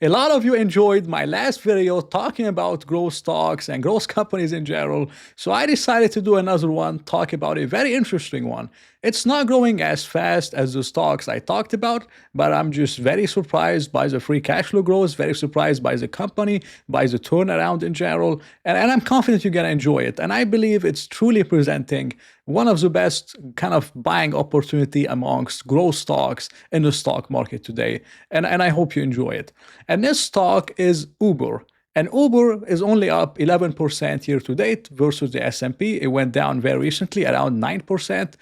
A lot of you enjoyed my last video talking about growth stocks and growth companies in general. So I decided to do another one, talk about a very interesting one. It's not growing as fast as the stocks I talked about, but I'm just very surprised by the free cash flow growth, very surprised by the company, by the turnaround in general, and I'm confident you're gonna enjoy it. And I believe it's truly presenting one of the best kind of buying opportunity amongst growth stocks in the stock market today. And I hope you enjoy it. And this stock is Uber. And Uber is only up 11% year to date versus the S&P. It went down very recently, around 9%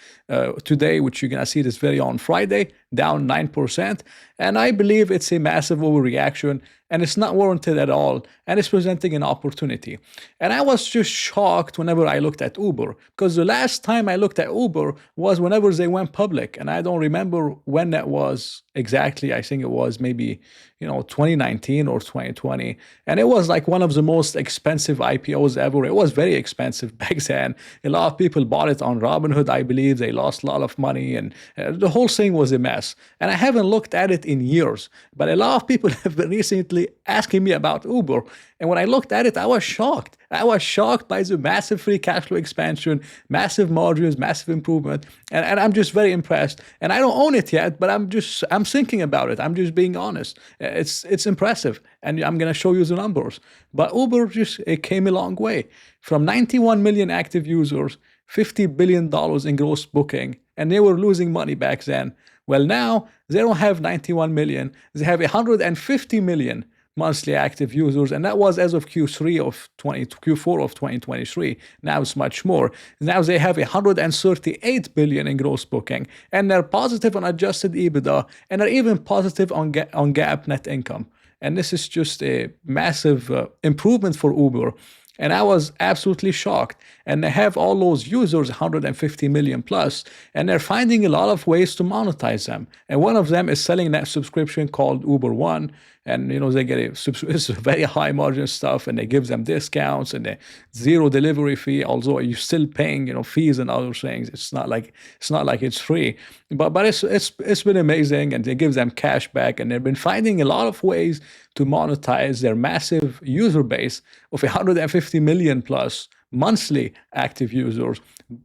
today, which you're going to see this video on Friday, down 9%. And I believe it's a massive overreaction and it's not warranted at all. And it's presenting an opportunity. And I was just shocked whenever I looked at Uber, because the last time I looked at Uber was whenever they went public. And I don't remember when that was exactly. I think it was maybe, 2019 or 2020. And it was like one of the most expensive IPOs ever. It was very expensive back then. A lot of people bought it on Robinhood, I believe. They lost a lot of money and the whole thing was a mess. And I haven't looked at it in years, but a lot of people have been recently asking me about Uber. And when I looked at it, I was shocked. I was shocked by the massive free cash flow expansion, massive margins, massive improvement. And I'm just very impressed. And I don't own it yet, but I'm thinking about it. I'm just being honest. It's impressive. And I'm going to show you the numbers. But Uber it came a long way. From 91 million active users, $50 billion in gross booking, and they were losing money back then. Well, now they don't have 91 million. They have 150 million monthly active users, and that was as of Q4 of 2023. Now it's much more. Now they have 138 billion in gross booking, and they're positive on adjusted EBITDA, and they're even positive on GAAP net income. And this is just a massive improvement for Uber. And I was absolutely shocked. And they have all those users, 150 million plus, and they're finding a lot of ways to monetize them. And one of them is selling that subscription called Uber One. And they get it's very high margin stuff, and they give them discounts and a zero delivery fee. Although you're still paying fees and other things, it's not like it's free. But it's been amazing, and they give them cash back, and they've been finding a lot of ways to monetize their massive user base of 150 million plus monthly active users.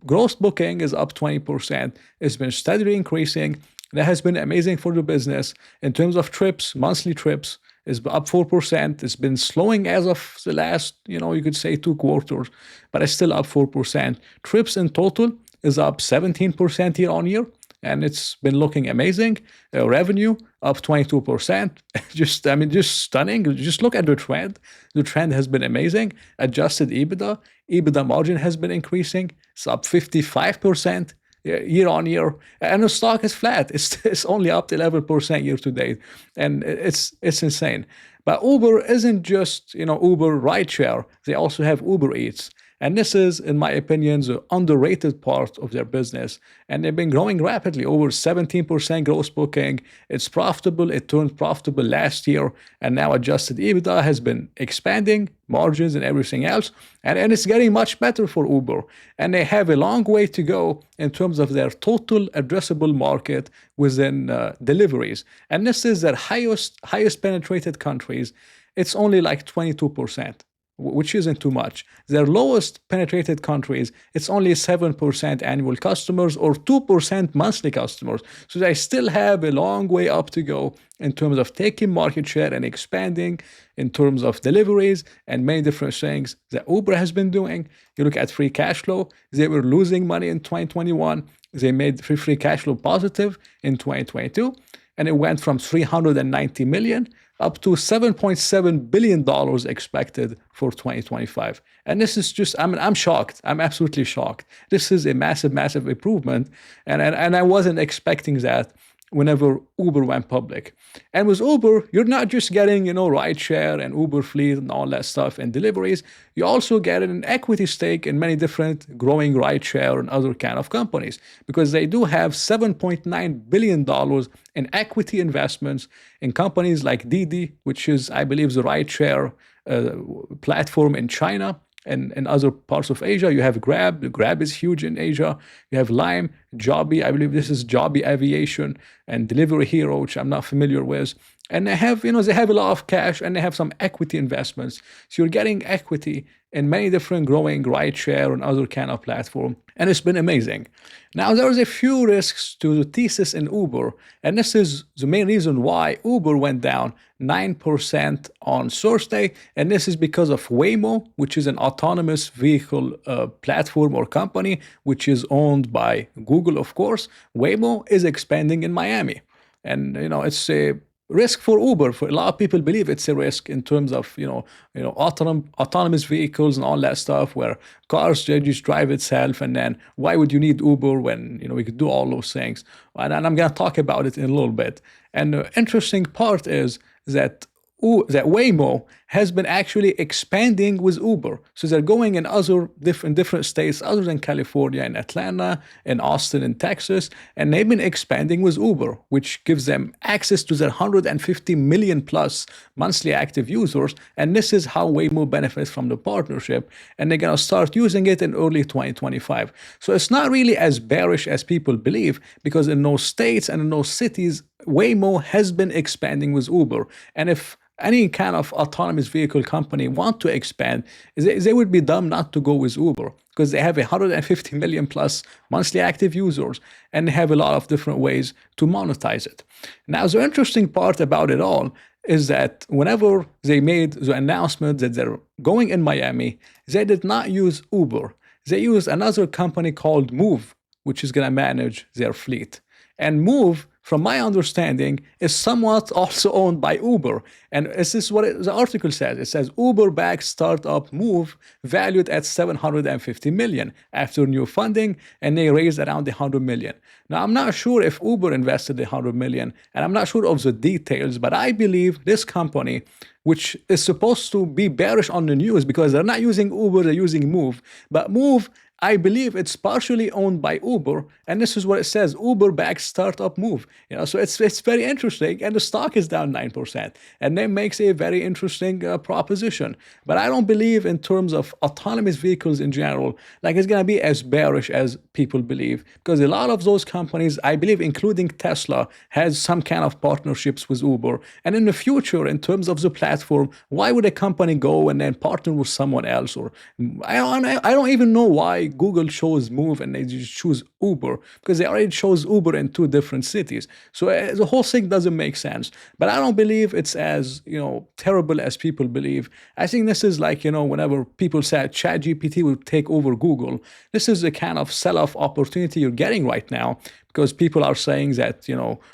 Gross booking is up 20%. It's been steadily increasing. That has been amazing for the business. In terms of trips, monthly trips is up 4%. It's been slowing as of the last, you could say 2 quarters, but it's still up 4%. Trips in total is up 17% year on year, and it's been looking amazing. Revenue up 22%. just stunning. Just look at the trend. The trend has been amazing. Adjusted EBITDA margin has been increasing. It's up 55%. Year on year, and the stock is flat. It's only up 11% year to date, and it's insane. But Uber isn't just Uber rideshare. They also have Uber Eats. And this is, in my opinion, the underrated part of their business. And they've been growing rapidly, over 17% gross booking. It's profitable. It turned profitable last year. And now adjusted EBITDA has been expanding, margins and everything else. And it's getting much better for Uber. And they have a long way to go in terms of their total addressable market within deliveries. And this is their highest penetrated countries. It's only like 22%. Which isn't too much. Their lowest penetrated countries, it's only 7% annual customers or 2% monthly customers. So they still have a long way up to go in terms of taking market share and expanding in terms of deliveries and many different things that Uber has been doing. You look at free cash flow, they were losing money in 2021. They made free cash flow positive in 2022, and it went from 390 million up to $7.7 billion expected for 2025. And this is just, I'm shocked. I'm absolutely shocked. This is a massive, massive improvement. And I wasn't expecting that whenever Uber went public. And with Uber, you're not just getting, rideshare and Uber fleet and all that stuff and deliveries. You also get an equity stake in many different growing rideshare and other kind of companies, because they do have $7.9 billion in equity investments in companies like Didi, which is, I believe, the rideshare platform in China. And in other parts of Asia, you have Grab. Grab is huge in Asia. You have Lime, Joby. I believe this is Joby Aviation, and Delivery Hero, which I'm not familiar with. And they have a lot of cash and they have some equity investments. So you're getting equity in many different growing rideshare and other kind of platform. And it's been amazing. Now, there's a few risks to the thesis in Uber. And this is the main reason why Uber went down 9% on Thursday. And this is because of Waymo, which is an autonomous vehicle platform or company, which is owned by Google, of course. Waymo is expanding in Miami. And, it's a risk for Uber. For a lot of people believe it's a risk in terms of autonomous vehicles and all that stuff, where cars just drive itself, and then why would you need Uber when we could do all those things? And I'm going to talk about it in a little bit. And the interesting part is that Waymo has been actually expanding with Uber. So they're going in other different states other than California, in Atlanta, in Austin, in Texas, and they've been expanding with Uber, which gives them access to their 150 million plus monthly active users. And this is how Waymo benefits from the partnership. And they're going to start using it in early 2025. So it's not really as bearish as people believe, because in those states and in those cities, Waymo has been expanding with Uber. And if any kind of autonomous vehicle company want to expand, they would be dumb not to go with Uber, because they have 150 million plus monthly active users, and they have a lot of different ways to monetize it. Now, the interesting part about it all is that whenever they made the announcement that they're going in Miami, they did not use Uber. They used another company called Move, which is going to manage their fleet. And Move, from my understanding, is somewhat also owned by Uber. And this is what the article says. It says Uber-backed startup Move valued at 750 million after new funding, and they raised around 100 million. Now, I'm not sure if Uber invested 100 million, and I'm not sure of the details, but I believe this company, which is supposed to be bearish on the news because they're not using Uber, they're using Move. But Move, I believe it's partially owned by Uber, and this is what it says: Uber-backed startup Move. So it's very interesting, and the stock is down 9%, and that makes a very interesting proposition. But I don't believe, in terms of autonomous vehicles in general, like it's gonna be as bearish as people believe, because a lot of those companies, I believe, including Tesla, has some kind of partnerships with Uber. And in the future, in terms of the platform, why would a company go and then partner with someone else? Or I don't even know why Google chose Move and they just choose Uber, because they already chose Uber in two different cities. So the whole thing doesn't make sense. But I don't believe it's as terrible as people believe. I think this is like whenever people say ChatGPT will take over Google, this is the kind of sell-off opportunity you're getting right now, because people are saying that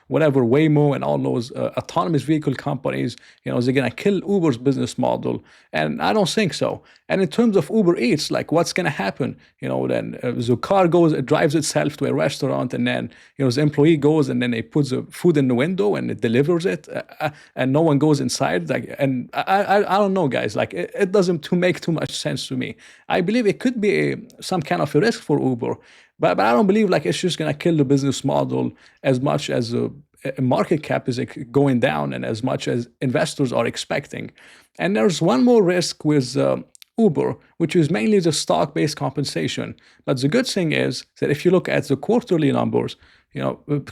whatever Waymo and all those autonomous vehicle companies, they're gonna kill Uber's business model, and I don't think so. And in terms of Uber Eats, like what's gonna happen? Then the car drives itself to a restaurant, and then the employee goes and then they put the food in the window and it delivers it, and no one goes inside. And I don't know, guys. Like it doesn't make too much sense to me. I believe it could be some kind of a risk for Uber. But I don't believe like it's just gonna kill the business model as much as the market cap is going down, and as much as investors are expecting. And there's one more risk with Uber, which is mainly the stock-based compensation. But the good thing is that if you look at the quarterly numbers,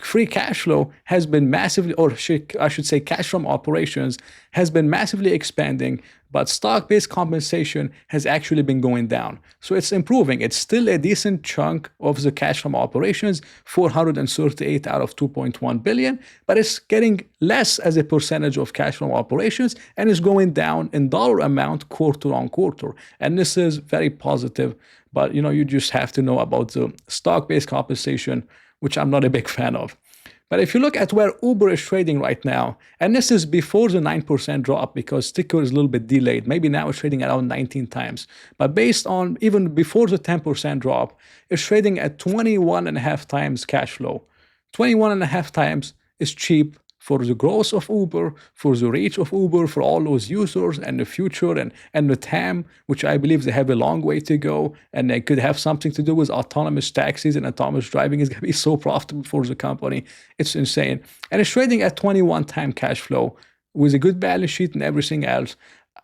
free cash flow has been massively, or I should say cash from operations has been massively expanding, but stock-based compensation has actually been going down. So it's improving. It's still a decent chunk of the cash from operations, 438 out of 2.1 billion, but it's getting less as a percentage of cash from operations, and is going down in dollar amount quarter on quarter. And this is very positive, but you just have to know about the stock-based compensation, which I'm not a big fan of. But if you look at where Uber is trading right now, and this is before the 9% drop, because ticker is a little bit delayed. Maybe now it's trading around 19 times. But based on even before the 10% drop, it's trading at 21.5 times cash flow. 21.5 times is cheap for the growth of Uber, for the reach of Uber, for all those users and the future, and the TAM, which I believe they have a long way to go, and they could have something to do with autonomous taxis, and autonomous driving is going to be so profitable for the company. It's insane. And it's trading at 21 time cash flow with a good balance sheet and everything else.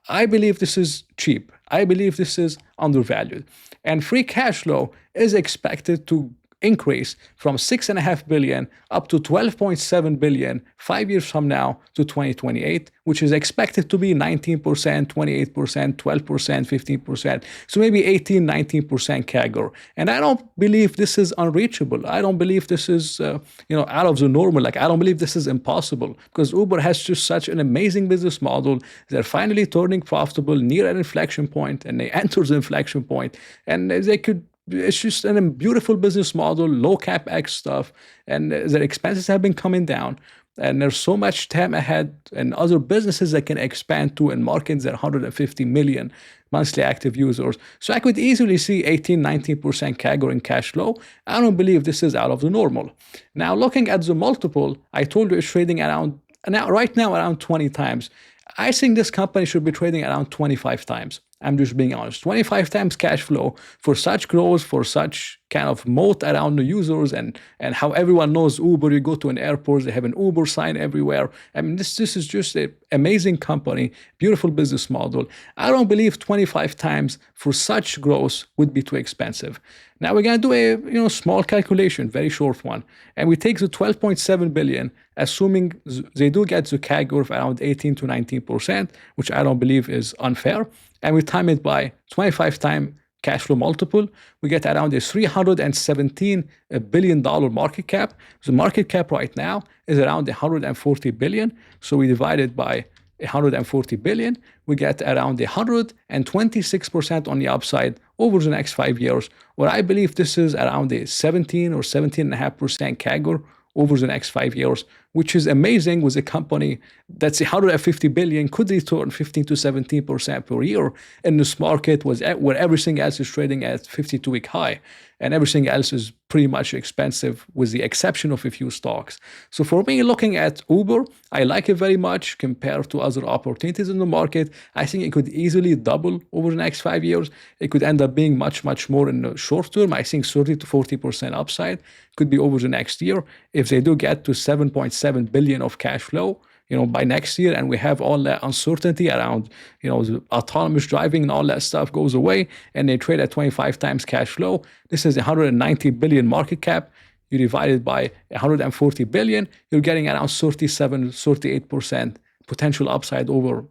I believe this is cheap. I believe this is undervalued. And free cash flow is expected to increase from 6.5 billion up to 12.7 billion 5 years from now to 2028, which is expected to be 19%, 28%, 12%, 15%, so maybe 18, 19% CAGR. And I don't believe this is unreachable. I don't believe this is out of the normal. Like, I don't believe this is impossible, because Uber has just such an amazing business model. They're finally turning profitable near an inflection point, and they enter the inflection point, and they could. It's just a beautiful business model, low capex stuff, and their expenses have been coming down. And there's so much time ahead, and other businesses that can expand to and markets that 150 million monthly active users. So I could easily see 18, 19% CAGR in cash flow. I don't believe this is out of the normal. Now, looking at the multiple, I told you it's trading right now around 20 times. I think this company should be trading around 25 times. I'm just being honest. 25 times cash flow for such growth, for such kind of moat around the users, and how everyone knows Uber. You go to an airport, they have an Uber sign everywhere. I mean, this is just an amazing company, beautiful business model. I don't believe 25 times for such growth would be too expensive. Now we're gonna do a small calculation, very short one, and we take the 12.7 billion, assuming they do get the CAGR of around 18 to 19%, which I don't believe is unfair, and we time it by 25 times cash flow multiple, we get around a $317 billion market cap. The market cap right now is around 140 billion. So we divide it by 140 billion, we get around 126% on the upside over the next 5 years, where I believe this is around a 17 or 17.5% CAGR over the next 5 years, which is amazing with a company that's 150 billion, could return 15 to 17% per year in this market where everything else is trading at 52-week high, and everything else is pretty much expensive with the exception of a few stocks. So for me, looking at Uber, I like it very much compared to other opportunities in the market. I think it could easily double over the next 5 years. It could end up being much, much more in the short term. I think 30 to 40% upside could be over the next year if they do get to 7.7 billion of cash flow, by next year, and we have all that uncertainty around, the autonomous driving and all that stuff goes away, and they trade at 25 times cash flow. This is 190 billion market cap. You divide it by 140 billion, you're getting around 37, 38% potential upside over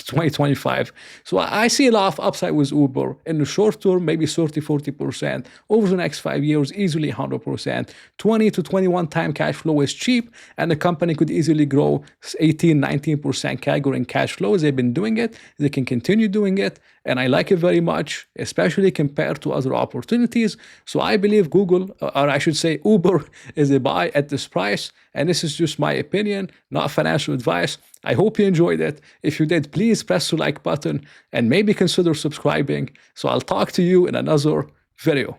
2025. So I see a lot of upside with Uber in the short term, maybe 30, 40%. Over the next 5 years, easily 100%. 20 to 21 time cash flow is cheap, and the company could easily grow 18, 19% CAGR in cash flows. They've been doing it. They can continue doing it, and I like it very much, especially compared to other opportunities. So I believe Uber is a buy at this price, and this is just my opinion, not financial advice. I hope you enjoyed it. If you did, please press the like button and maybe consider subscribing. So I'll talk to you in another video.